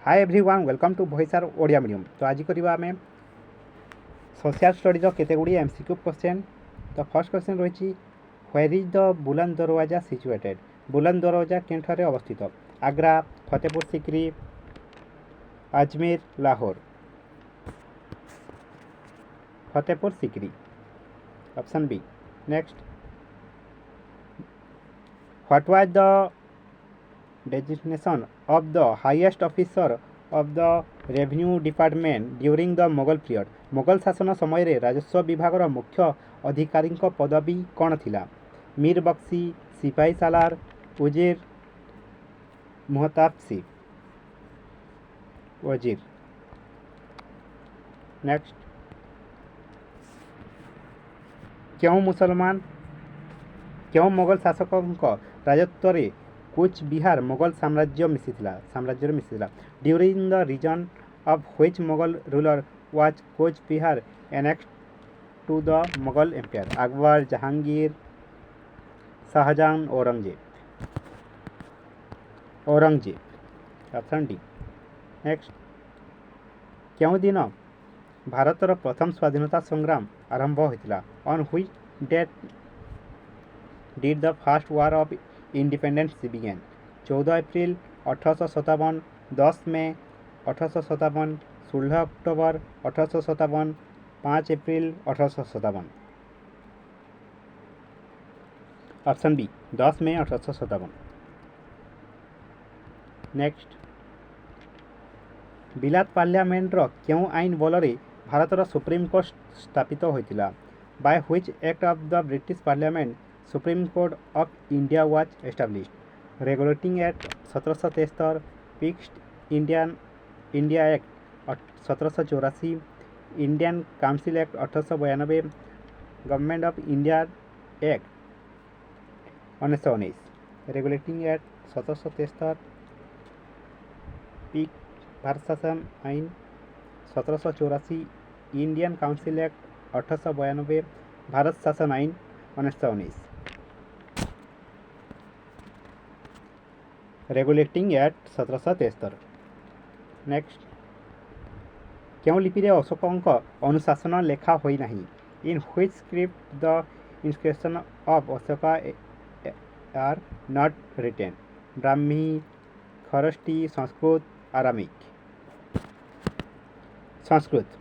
Hi everyone welcome to भॉइसर Odia medium. तो आज करवा आम सोशल स्टडीज केतगुड़ी एमसीक्यू क्वेश्चन। तो फर्स्ट क्वेश्चन रही where is the Buland Darwaza situated. Buland Darwaza केठारे अवस्थित? Agra, Fatehpur Sikri, Ajmer, Lahore. Fatehpur Sikri option B. Next, what was the designation of the highest officer of the revenue department during the Mughal period? Mughal शासन समय राजस्व विभाग मुख्य अधिकारी पदवी कौन थिला? मीर बख्शी, सिपाही सालार, उजीर, मुहताबसी। वजीर। नेक्स्ट, क्यों मुगल शासकों राजत्व रे कूच बिहार मुगल साम्राज्य मिसिला? During the region of which Mughal ruler was Cooch Behar annexed to the Mughal empire? Akbar, Jahangir, Shahjahan, Aurangzeb. Option D. Next, क्यों दिन भारतर प्रथम स्वाधीनता संग्राम आरंभ होता? On which date did the first war of independence begin? 14 April 1857, 10 मई 1857, 16 अक्टोबर 1857, 5 अप्रैल 1857। ऑप्शन बी 10 मई 1857। नेक्स्ट, बिलात पार्लियामेंटर क्यों आईन बल भारतर सुप्रीमकोर्ट स्थापित होता? By which act of the British parliament supreme court of India was established? Regulating act 1773, fixed India act 1784, Indian council act 1892, government of India act 1919। Regulating act 1773, Bharat शासन आईन 1784, इंडियन काउंसिल एक्ट 1892, भारत शासन आईन 1919। Regulating act 1773। Next, क्यों लिपि अशोकों अनुशासन लेखा होई नहीं? In which script the inscription of Ashoka are not written? Brahmi, Kharosthi, Sanskrit, Aramaic. Sanskrit.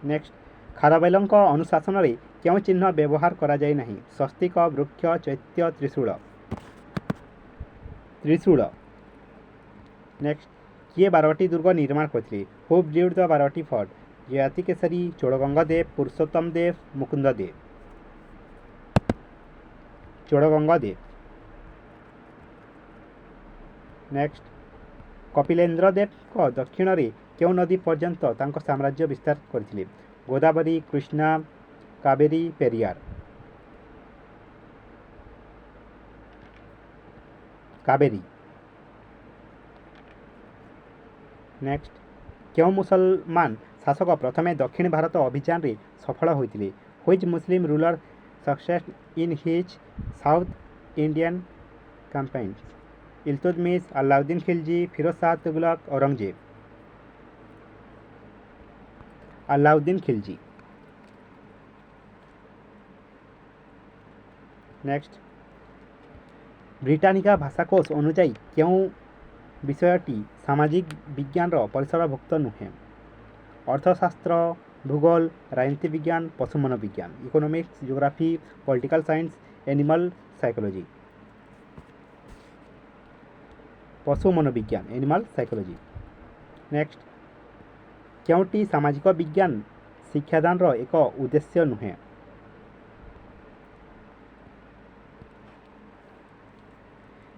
Next, खारवेलों अनुशासन रे क्यों चिन्ह व्यवहार करा जाए नहीं? स्वस्तिक, वृक्ष, चैत्य, त्रिशूल। नेक्स्ट, किए 12टी दुर्ग निर्माण करते? हु बिल्ड द 12टी फोर्ट? जयाति केसरी, चोड़गंगा, पुरुषोत्तम देव, मुकुंद देव। चोड़गंगा। नेक्स्ट, कपिलेन्द्र देव दक्षिण रे क्यों नदी पर्यंत तांको साम्राज्य विस्तार करथिले? गोदावरी, कृष्णा, कावेरी, पेरियार। कावेरी। नेक्स्ट, क्यों मुसलमान शासक प्रथमे दक्षिण भारत अभियान रे सफल होइतिले? Which Muslim ruler success in his south Indian campaigns? Iltutmish, Alauddin Khilji, Firoz Shah Tughlaq, Aurangzeb. Alauddin Khilji. Next, Britannica भाषाकोश अनुजाई क्यों विषयटी सामाजिक विज्ञान परिसरभुक्त नुहे? अर्थशास्त्र, भूगोल, राजनीति विज्ञान, पशु मनोविज्ञान। Economics, geography, political science, animal psychology. पशु मनोविज्ञान, एनिमल साइकोलॉजी। नेक्स्ट, क्योंटी सामाजिक विज्ञान शिक्षादान एक उद्देश्य नुहे?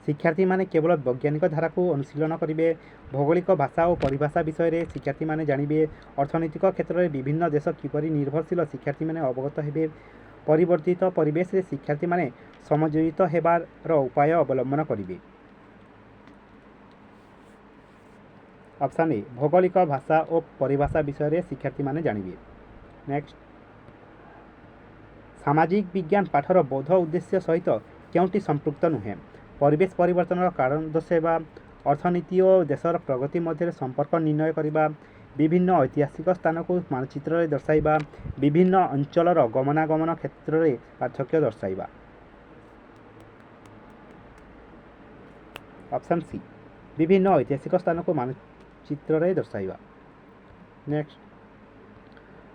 शिक्षार्थी माने केवल वैज्ञानिक धारा को अनुशीलन करेंगे, भौगोलिक भाषा और परिभाषा विषय में शिक्षार्थी माने जानिबे, अर्थनैतिक क्षेत्र में विभिन्न देश किपरि निर्भरशील शिक्षार्थी माने अवगत हेबे, परिवर्तित परिवेश रे शिक्षार्थी माने समयोजित हेबार उपाय अवलंबन करेंगे। ऑप्शन ए भौगोलिक भाषा और परिभाषा विषय में शिक्षार्थी माने जानिबे। नेक्स्ट, सामाजिक विज्ञान पाठर बौद्ध उद्देश्य सहित क्योंटी संपृक्त नुहे? परिवेश परिवर्तन कारण दर्शाइबा, अर्थनीति और देशर प्रगति मध्य संपर्क निर्णय करने विभिन्न ऐतिहासिक स्थान को मानचित्र दर्शाइबा विभिन्न अंचलर गमनागमन क्षेत्र में पार्थक्य दर्शाइबा। ऑप्शन सी विभिन्न ऐतिहासिक स्थान को मानचित्र में दर्शाइबा। नेक्स्ट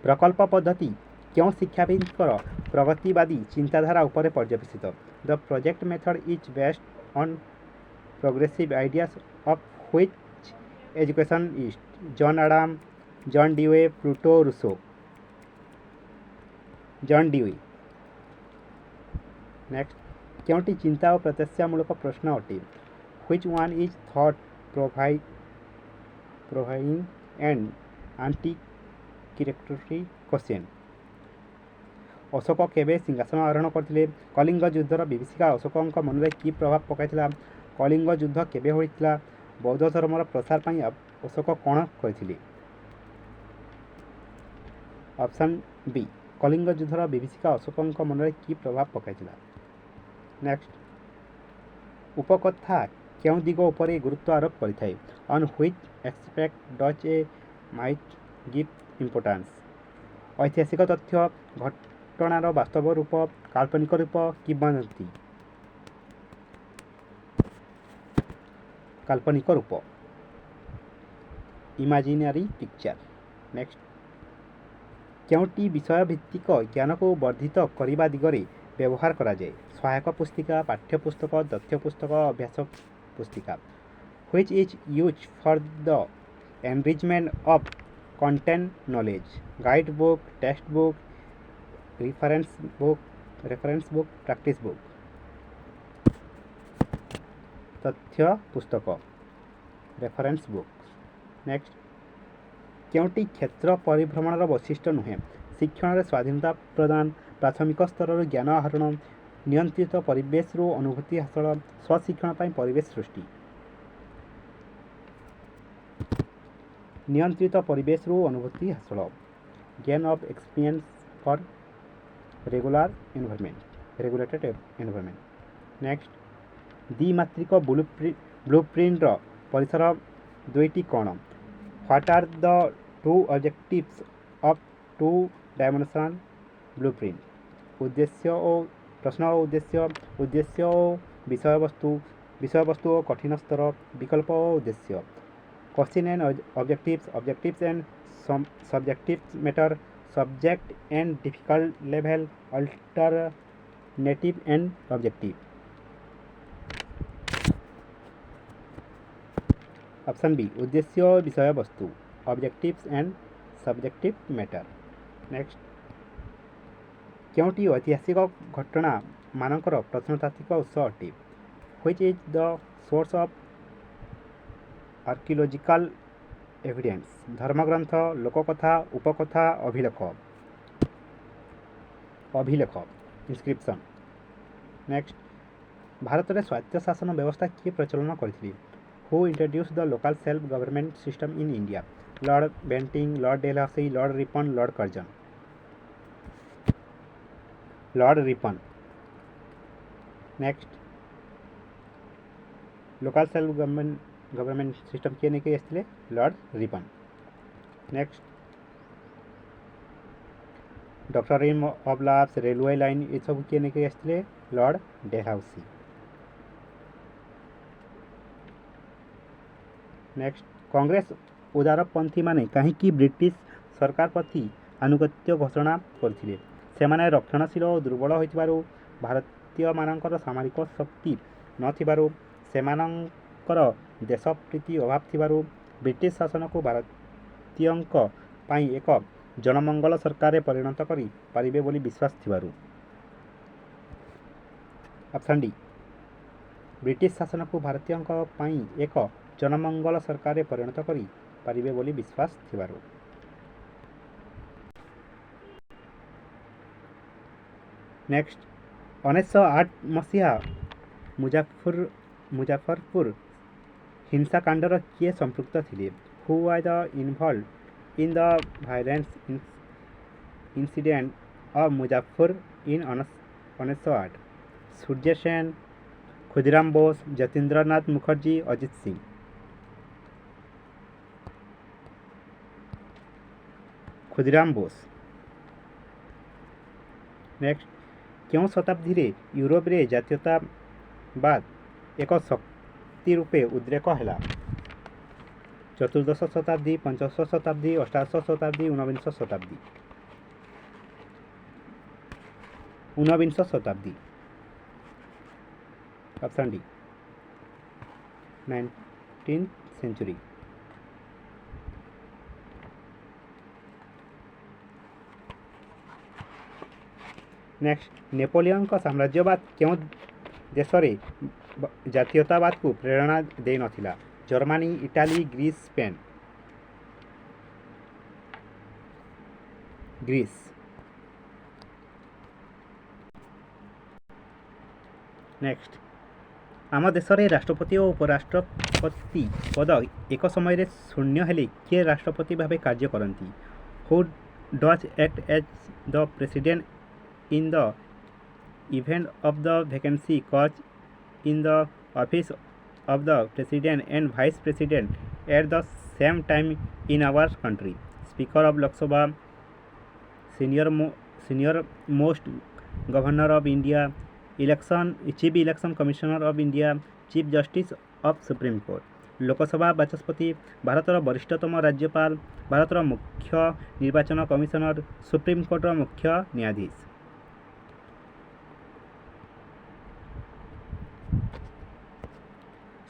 प्रकल्प पद्धति क्यों शिक्षाविदर प्रगतिवादी चिंताधारा उपर पर्यवेसित। The project method is based on progressive ideas of which educationist John Adam, John Dewey, Pluto, Rousseau. John Dewey. Next क्योंटी चिंता और प्रत्याशामूलक प्रश्न अटे। Which one is thought provoking and anticipatory question. Ashok केबे सिंहासन आरोहण करथिले। कलिंग युद्धर विभीषिका अशोक मन में कि प्रभाव पकाइथिला। कलिंग युद्ध केबे होइथिला। बौद्ध धर्मर प्रसार पई अशोक कौन करथिले। ऑप्शन बी कलिंग युद्धर विभीषिका अशोक मन में कि प्रभाव पकाइथिला। नेक्स्ट उपकथा क्यों दिग उपरे गुरुत्व आरोप करिथाय। On which aspect does a might give importance. ऐतिहासिक तथ्य, घटनार वास्तव रूप, काल्पनिक रूप, किंवदंती। काल्पनिक रूप इमेजिनरी पिक्चर। नेक्स्ट क्योंटी विषय भित्तिक ज्ञान को वर्धित करने दिगरे व्यवहार करा जाए। सहायक पुस्तिका, पाठ्यपुस्तक, तथ्य पुस्तक, अभ्यास पुस्तिका। Which is use for the enrichment of content knowledge. Guide book, text book, reference book, practice book. तथ्य पुस्तक, रेफरेंस बुक। नेक्स्ट क्योंटी क्षेत्र परिभ्रमण वैशिष्ट्य नुहे। शिक्षण स्वाधीनता प्रदान, प्राथमिक स्तर ज्ञान आहरण, नियंत्रित परिवेश रु अनुभूति हासिल, स्वशिक्षण पर परिवेश सृष्टि। नियंत्रित परिवेश रु अनुभूति हासिल, gain of experience for regulated environment. Next द्विमात्रिक ब्लूप्रिंट परिसर दुईटी कौन। What are the two objectives of two dimensional blueprint. उद्देश्य और प्रश्न और उद्देश्य और विषय वस्तु और कठिन स्तर, विकल्प और उद्देश्य। Question and objectives and subjectives matter, subject and difficult level, alternative and objective. Option B उद्देश्य और विषय वस्तु, objectives and subjective matter. Next क्योंटी ऐतिहासिक घटना मानकर प्रत्नतात्विक उत्स अटे। Which is the source of archaeological evidence. धर्मग्रंथ, लोककथा, उपकथा, अभिलेख इंस्क्रिप्शन। नेक्स्ट भारत में स्वायत्त शासन व्यवस्था किए प्रचलन करथिले। Who introduce the local self government system in India. Lord Bentinck, Lord Dalhousie, Lord Ripon, Lord Curzon. Lord Ripon. Next local self government system किए नहीं आसते। Lord Ripon. Next doctrine of lapse, railway line ये सब किए नहीं आसते। Lord Dalhousie. Next Congress उदारपंथी माने कहीं ब्रिटिश सरकार प्रति आनुगत्य घोषणा करथिले। सेमाने रक्षणशील और दुर्बल होइतिबारु, भारतीय मानकर सामरिक शक्ति नथिबारु, सेमानकर देशप्रीति अभाव थिबारु, ब्रिटिश शासन को भारतीयंक पाई एक जनमंगल सरकार परिणत करि पारिबे बोली विश्वास थिबारु। ऑप्शन डी ब्रिटिश शासन को भारतीयंक पाई एक जनमंगल सरकार परिणत करि पारिबे बोली विश्वास थिबारु। नेक्स्ट 1908 मसीहा मुजफ्फरपुर हिंसाकांडर किए संपृक्त थिले। Who was involve in the violence incident of Muzaffar in 1908। Surya Sen, Khudiram Bose, Jatindranath Mukherjee, Ajit Singh. Khudiram Bose. Next, କେଉଁ ଶତାବ୍ଦୀରେ ୟୁରୋପରେ ଜାତୀୟତାବାଦ ଏକ ଶକ୍ତି ରୂପେ ଉଦ୍ରେକ ହେଲା? ଚତୁର୍ଦ୍ଦଶ ଶତାବ୍ଦୀ, ପଞ୍ଚଦଶ ଶତାବ୍ଦୀ, ଅଷ୍ଟାଦଶ ଶତାବ୍ଦୀ, ঊନବିଂଶ ଶତାବ୍ଦୀ। ঊনবিଂଶ শতাব্দী। Option D 19th century। Next, ନେପୋଲିଅନଙ୍କ ସାମ୍ରାଜ୍ୟବାଦ କେଉଁ ଦେଶରେ ଜାତୀୟତାବାଦକୁ ପ୍ରେରଣା ଦେଇନଥିଲା? Germany, Italy, Greece, Spain. Greece. Next, ଆମ ଦେଶରେ ରାଷ୍ଟ୍ରପତି ଓ ଉପରାଷ୍ଟ୍ରପତି ପଦ ଏକ ସମୟରେ ଶୂନ୍ୟ ହେଲେ କିଏ ରାଷ୍ଟ୍ରପତି ଭାବେ କାର୍ଯ୍ୟ କରନ୍ତି? Who does act as the president in the event of the vacancy caused in the office of the president and vice president at the same time in our country? Speaker of Lok Sabha, senior most governor of India, chief election commissioner of India, chief justice of Supreme Court। Lok Sabha ବାଚସ୍ପତି, ଭାରତର ବରିଷ୍ଠତମ ରାଜ୍ୟପାଳ, ଭାରତର ମୁଖ୍ୟ ନିର୍ବାଚନ commissioner, ସୁପ୍ରିମକୋର୍ଟର ମୁଖ୍ୟ ନ୍ୟାୟାଧୀଶ।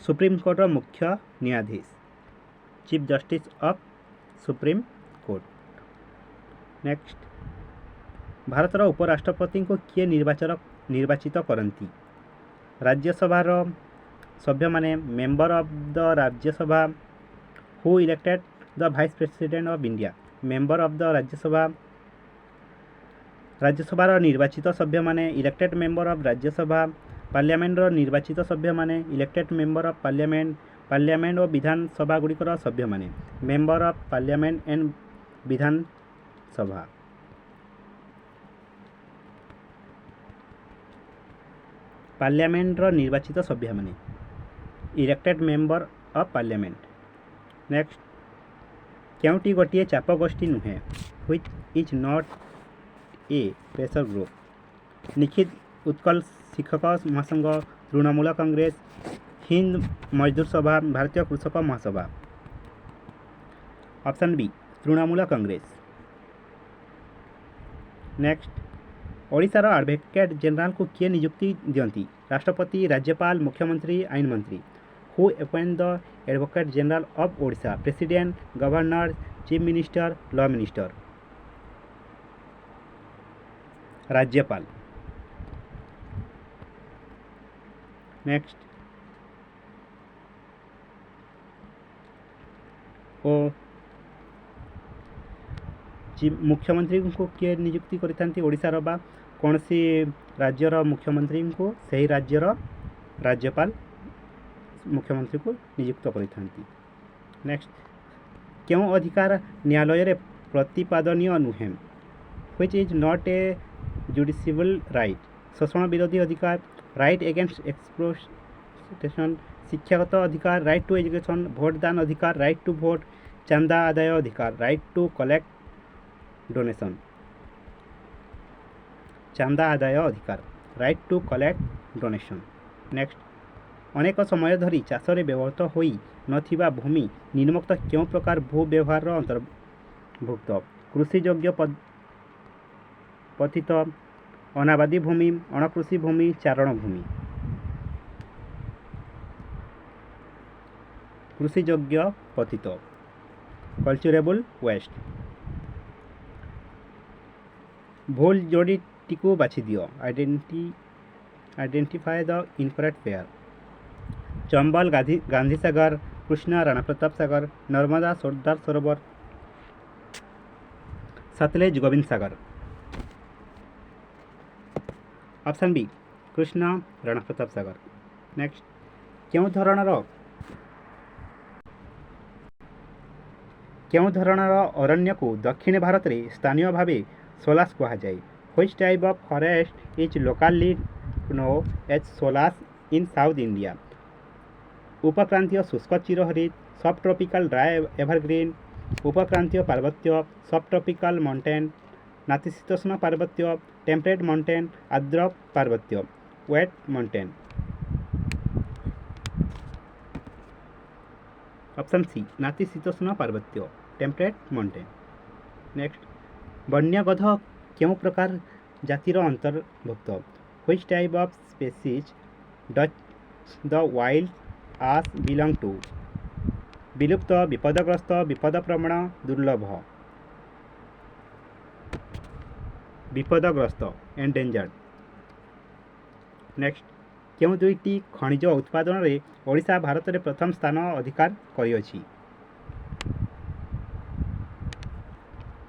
ସୁପ୍ରିମକୋର୍ଟର ମୁଖ୍ୟ ନ୍ୟାୟାଧୀଶ, chief justice of supreme court. Next, ଭାରତର ଉପରାଷ୍ଟ୍ରପତିଙ୍କୁ କିଏ ନିର୍ବାଚିତ କରନ୍ତି? ରାଜ୍ୟସଭାର ସଭ୍ୟମାନେ, member of the Rajya Sabha. Who elected the vice president of India? Member of the Rajya Sabha. ରାଜ୍ୟସଭାର ନିର୍ବାଚିତ ସଭ୍ୟମାନେ, ଇଲେକ୍ଟେଡ୍ ମେମ୍ବର ଅଫ୍ ରାଜ୍ୟସଭା। ପାର୍ଲିଆମେଣ୍ଟର ନିର୍ବାଚିତ ସଭ୍ୟମାନେ, elected member of parliament. Parliament ଓ ବିଧାନସଭାଗୁଡ଼ିକର ସଭ୍ୟମାନେ, member of parliament and Vidhan Sabha. ପାର୍ଲିଆମେଣ୍ଟର ନିର୍ବାଚିତ ସଭ୍ୟମାନେ, elected member of parliament. Next, କେଉଁଟି ଗୋଟିଏ ଚାପ ଗୋଷ୍ଠୀ ନୁହେଁ? Which is not a pressure group? Nikhila Utkal Shikshak Mahasangh, ତୃଣମୂଳ କଂଗ୍ରେସ, ହିନ୍ଦ ମଜଦୁର ସଭା, Bharatiya Krishak Mahasabha. Option B Trinamool Congress. Next, ଓଡ଼ିଶାର ଆଡ଼ଭୋକେଟ୍ ଜେନେରାଲଙ୍କୁ କିଏ ନିଯୁକ୍ତି ଦିଅନ୍ତି? ରାଷ୍ଟ୍ରପତି, ରାଜ୍ୟପାଳ, ମୁଖ୍ୟମନ୍ତ୍ରୀ, ଆଇନ ମନ୍ତ୍ରୀ। Who appoint the advocate general of Odisha? President, governor, chief minister, law minister. ରାଜ୍ୟପାଳ। ନେକ୍ସଟ, ଓ ମୁଖ୍ୟମନ୍ତ୍ରୀଙ୍କୁ କିଏ ନିଯୁକ୍ତି କରିଥାନ୍ତି? ଓଡ଼ିଶାର ବା କୌଣସି ରାଜ୍ୟର ମୁଖ୍ୟମନ୍ତ୍ରୀଙ୍କୁ ସେହି ରାଜ୍ୟର ରାଜ୍ୟପାଳ ମୁଖ୍ୟମନ୍ତ୍ରୀଙ୍କୁ ନିଯୁକ୍ତ କରିଥାନ୍ତି। ନେକ୍ସଟ, କେଉଁ ଅଧିକାର ନ୍ୟାୟାଳୟରେ ପ୍ରତିପାଦନୀୟ ନୁହେଁ? Which is not a justiciable right? ଶୋଷଣ ବିରୋଧୀ ଅଧିକାର, ରାଇଟ୍ ଏଗେନ୍ଷ୍ଟ ଏକ୍ସପ୍ଲୋଇଟେସନ୍, ଶିକ୍ଷାଗତ ଅଧିକାର, ରାଇଟ୍ ଟୁ ଏଜୁକେସନ୍, ଭୋଟଦାନ ଅଧିକାର, ରାଇଟ୍ ଟୁ ଭୋଟ, ଚାନ୍ଦା ଆଦାୟ ଅଧିକାର, ରାଇଟ୍ ଟୁ କଲେକ୍ଟ ଡୋନେସନ୍। ଚାନ୍ଦା ଆଦାୟ ଅଧିକାର, right to collect donation. Next, ଅନେକ ସମୟ ଧରି ଚାଷରେ ବ୍ୟବହୃତ ହୋଇ ନଥିବା ଭୂମି ନିମ୍ନୋକ୍ତ କେଉଁ ପ୍ରକାର ଭୂ ବ୍ୟବହାରର ଅନ୍ତର୍ଭୁକ୍ତ? କୃଷିଯୋଗ୍ୟ ପତିତ, ଅନାବାଦୀ ଭୂମି, ଅଣକୃଷି ଭୂମି, ଚାରଣ ଭୂମି। କୃଷିଯୋଗ୍ୟ ପତିତ, କଲଚରେବୁଲ ୱେଷ୍ଟ। ଭୁଲ ଯୋଡ଼ିଟିକୁ ବାଛିଦିଅ। Identify the incorrect pair. Chambal Gandhi Sagar, Krishna Rana Pratap Sagar, Narmada Sardar Sarovar, Sutlej Gobind Sagar. Option B Krishna Rana Pratap Sagar. Next, କେଉଁ ଧରଣର ଅରଣ୍ୟକୁ ଦକ୍ଷିଣ ଭାରତରେ ସ୍ଥାନୀୟ ଭାବେ ସୋଲାସ କୁହାଯାଏ? Which type of forest is locally known as sholas in south India? ଉପକ୍ରାନ୍ତୀୟ ଶୁଷ୍କ ଚିରହରିତ, ସବ୍ ଟ୍ରପିକାଲ ଡ୍ରାଏ ଏଭରଗ୍ରୀନ୍, उपक्रांतीय पार्वत्य सब ट्रॉपिकल माउंटेन नातिशीतोष्ण पार्वत्य टेम्परेट माउंटेन आर्द्र पार्वत्य वेट माउंटेन। ऑप्शन सी नातिशीतोष्ण पार्वत्य टेम्परेट माउंटेन। नेक्स्ट वन्य गध क्यों प्रकार जातिर अंतर्भुक्त which type of species does the wild ass belong to विलुप्त विपदग्रस्त विपदप्रवण दुर्लभ विपदग्रस्त एंडेंजर्ड। नेक्स्ट क्यों दुईटी खनिज उत्पादन रे ओडिशा भारत में प्रथम स्थान अधिकार करियछि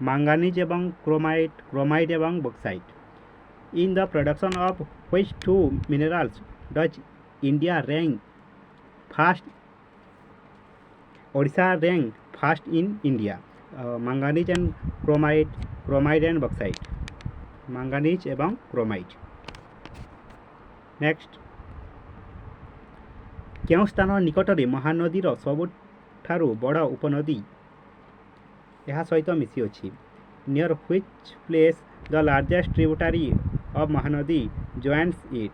manganese एवं क्रोमाइट एवं bauxite. In the production of which two minerals does India rank first Odisha rank first in India manganese and chromite and bauxite manganese एवं क्रोमाइट। नेक्स्ट क्यों स्थान निकटरे महानदीर सबुठारु बड़ उपनदी यह सहित मिसी अछि near which place the largest tributary of Mahanadi joints it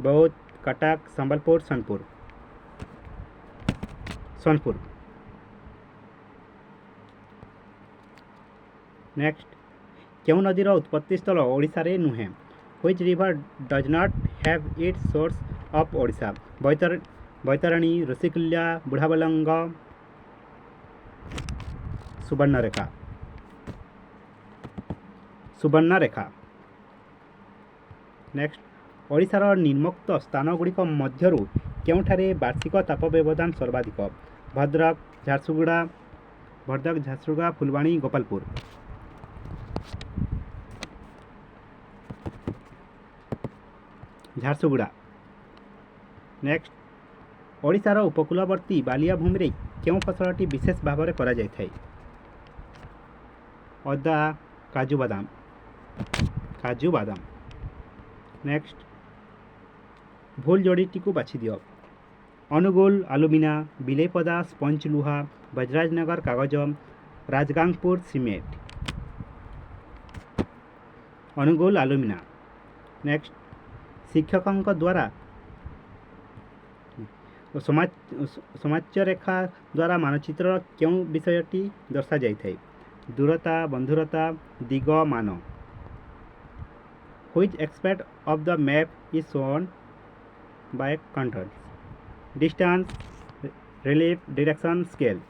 बौद्ध Cuttack Sambalpur Sonpur. Next क्यों नदीर उत्पत्ति स्थल ओडिशा रे नुहे which river does not have its source of Odisha Baitarani Rushikulya Budhabalanga Subarnarekha. Next ओडिशार निर्मुक्त स्थान गुड़िक मध्यरु केउठारे वार्षिक ताप व्यवधान सर्वाधिक भद्रक झारसुगुड़ा फुलवाणी गोपालपुर। झारसुगुड़ा। नेक्स्ट ओडिशार उपकूलवर्ती बालिया भूमि रे केउं फसलटी विशेष भाव में करा जाय अदा काजू बादाम। नेक्स्ट भूल जोड़ीटी को बाछि दियो अनुगुल आलुमिना बिलेपदा स्पंज लुहा बजराजनगर कागज राजगांगपुर सीमेंट। अनुगुल आलुमिना। नेक्स्ट शिक्षकों द्वारा समाच्य रेखा द्वारा मानचित्र क्यों विषयटी दर्शा जाए दूरता बंधुरता दिग मान। Which aspect of the map is shown by controls distance relief direction scale.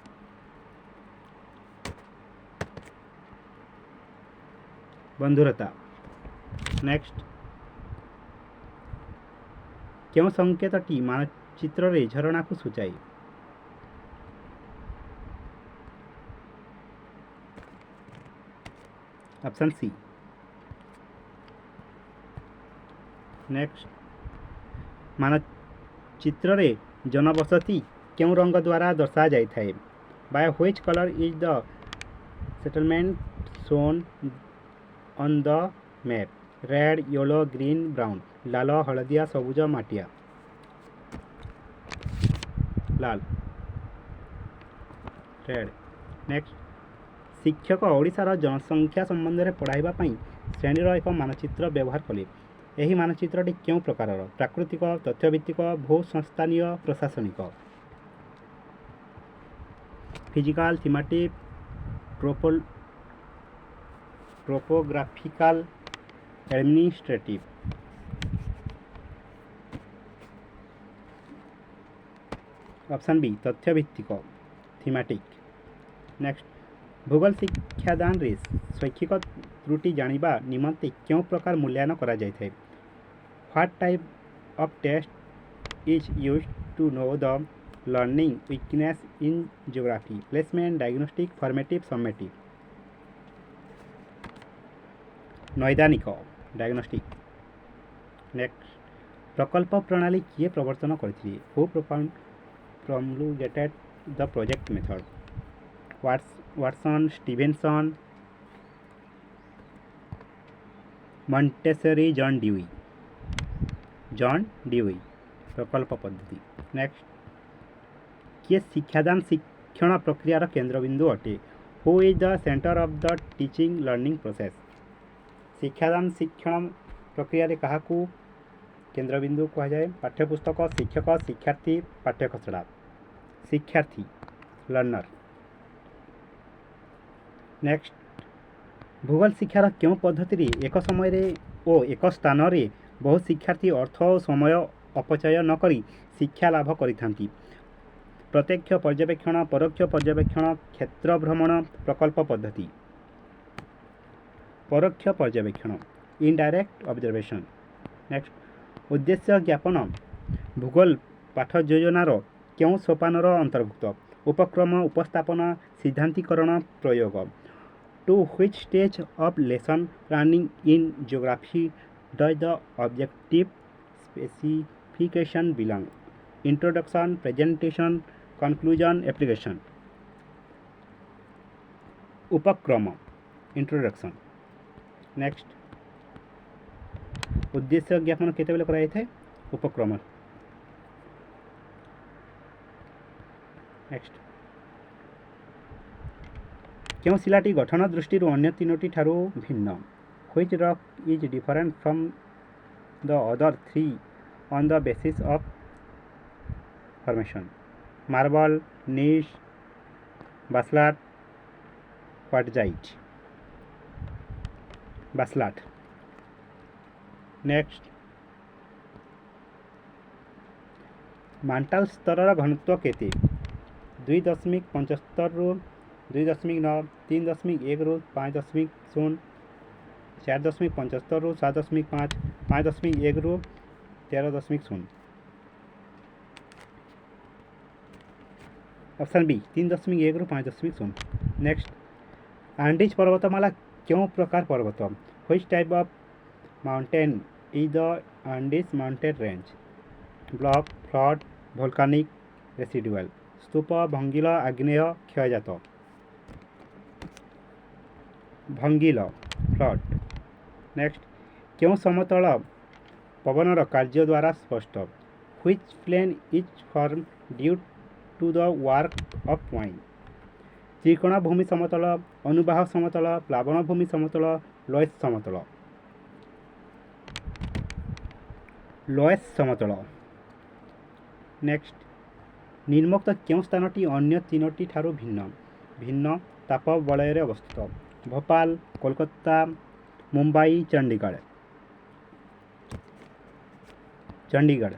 बंधुरता। नेक्स्ट क्यों संकेतटी मानचित्र रे झरणा को सूचाई ऑप्शन सी। नेक्स्ट मानचित्र रे जनबसती क्यों रंग द्वारा दर्शा जाए by which colour is the settlement shown on the map red yellow green brown लाल हलदिया सबुज माटिया लाल रेड। नेक्स्ट शिक्षक ओडिशार जनसंख्या संबंध में पढ़ाइबा पई श्रेणीर एक मानचित्र व्यवहार कले यही मानचित्रटी क्यों प्रकार प्राकृतिक तथ्यभित्तिक भूसंस्थानीय प्रशासनिक physical thematic topographical administrative. Option B तथ्यभित्तिक थीमेटिक। नेक्स्ट भूगोल शिक्षादान रे शैक्षिक त्रुटि जानिबा निमंते क्यों प्रकार मूल्यांकन करा जाय थाए what type of test is used to know the learning weakness in geography placement diagnostic formative summative. नैदानिक डायग्नोस्टिक। नेक्स्ट प्रकल्प प्रणाली किए प्रवर्तन करथिले who promulgated the project method Watson Stevenson Montessori John Dewey प्रकल्प पद्धति। नेक्स्ट किए शिक्षादान शिक्षण प्रक्रियार केन्द्रबिंदु अटे who is the centre of the teaching learning process शिक्षादान शिक्षण प्रक्रिया क्या केन्द्रबिंदु कहुए पाठ्यपुस्तक शिक्षक शिक्षार्थी पाठ्यखसड़ा शिक्षार्थी लर्नर नेक्स्ट भूगोल शिक्षार क्यों पद्धति एक समय और एक स्थान में बहुत शिक्षार्थी अर्थ और समय अपचय नक शिक्षा लाभ करि प्रत्यक्ष पर्यवेक्षण परोक्ष पर्यवेक्षण क्षेत्र भ्रमण प्रकल्प पद्धति परोक्ष पर्यवेक्षण इनडायरेक्ट ऑब्जर्वेशन नेक्स्ट उद्देश्य ज्ञापन भूगोल पाठ योजनार क्यों सोपानर अंतर्भुक्त उपक्रम उपस्थापन सिद्धांतीकरण प्रयोग to which stage of lesson planning in geography does the objective specification belong introduction presentation conclusion application उपक्रम इंट्रोडक्शन नेक्स्ट उद्देश्य ज्ञापन केतेबेले कराई थाए उपक्रम नेक्स्ट क्यों शिलाटी गठन दृष्टि अन्य तीनोटी ठारू भिन्न which rock is different from the other three on the basis of formation marble gneiss basalt quartzite basalt next mantle स्तर घनत्व केते 2.75 रु 2.9 3.1 रु 5.0 4.75 रु 7.5 5.1 रु 13.0 ऑप्शन बी 3.1 रु 5.0 नेक्स्ट आंडीज पर्वतमाला क्यों प्रकार पर्वत which type of mountain is the Andes mountain range block fold volcanic residual स्तूप भंगिल आग्नेय क्षयजात भंगिल फ्लड नेक्स्ट क्यों समतल पवनर कार्य द्वारा स्पष्ट which plain is form due to the work of wind त्रिकोण भूमि समतल अनुवाह समतल प्लावण भूमि समतल लोएस समतल लोएस समतल नेक्स्ट निम्नोक्त क्यों स्थानटी अन्य तीनोटी ठारू भिन्न भिन्न ताप वलय अवस्थित भोपाल कोलकाता मुंबई चंडीगढ़ चंडीगढ़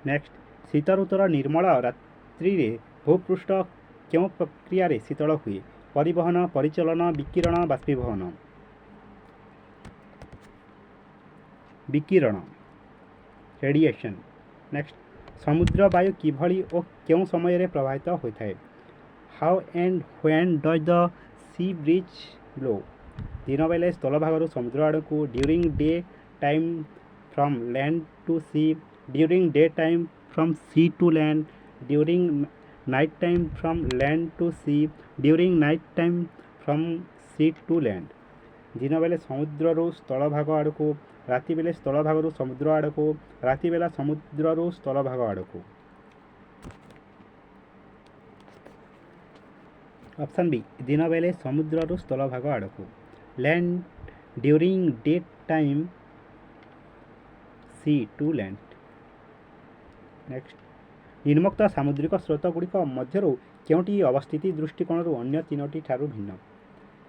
नेक्स्ट शीत ऋतुर निर्मल रात्रि रे भूपृष्ठ क्यों प्रक्रिया रे शीतल हुए परिवहन परिचालन विकिरण बाष्पीभवन विकिरण रेडिएशन नेक्स्ट समुद्र वायु किभली और क्यों समय रे प्रवाहित होता है how and when does the sea breeze blow दिन बेले स्थल भाग समुद्र आड़ को during day time from land to sea during day time from sea to land during night time from land to sea during night time from sea to land दिन बेले समुद्र स्थल भाग आड़ को राति बेले स्थल भाग समुद्र आड़ को राति बेला समुद्र स्थल भाग आड़ को ऑप्शन बी दिन बेले समुद्र स्थल भाग आड़ को land during day time sea to land next निम्नोक्त सामुद्रिक स्रोत गुड़िक मध्य क्योंटी अवस्थिति दृष्टिकोण अन्य तीनोटी ठारू भिन्न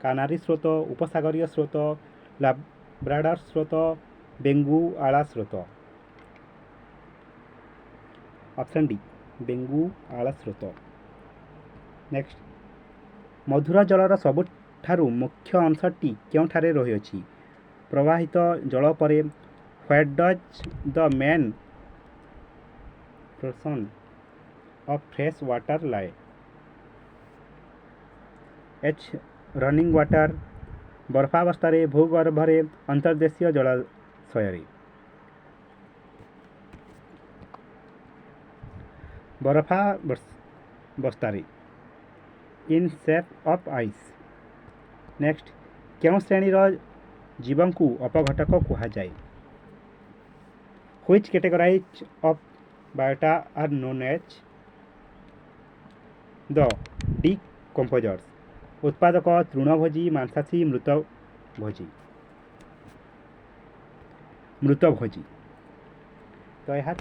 कानारी स्रोत उपसागरीय स्रोत लाब्राडर स्रोत बेंगू आला स्रोत ऑप्शन डी बेंगू आला स्रोत नेक्स्ट मधुर जलर सबुठारु मुख्य अंशटी क्योंठारे रही प्रवाहित जल परे where does the main portion of fresh water lie as running water बर्फावस्था भूगर्भरे अंतर्देशीय जलाशय बर्फावस्था in shape of ice next क्यों श्रेणी जीव को अपघटक कहुए which categorize of biota are known as the decomposers. उत्पादक तृणभोजी मांसाशी मृतभोजी। तो यह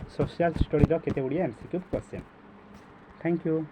सोशल स्टडीर केते गुड़िया MCQ क्वेश्चन। Thank you.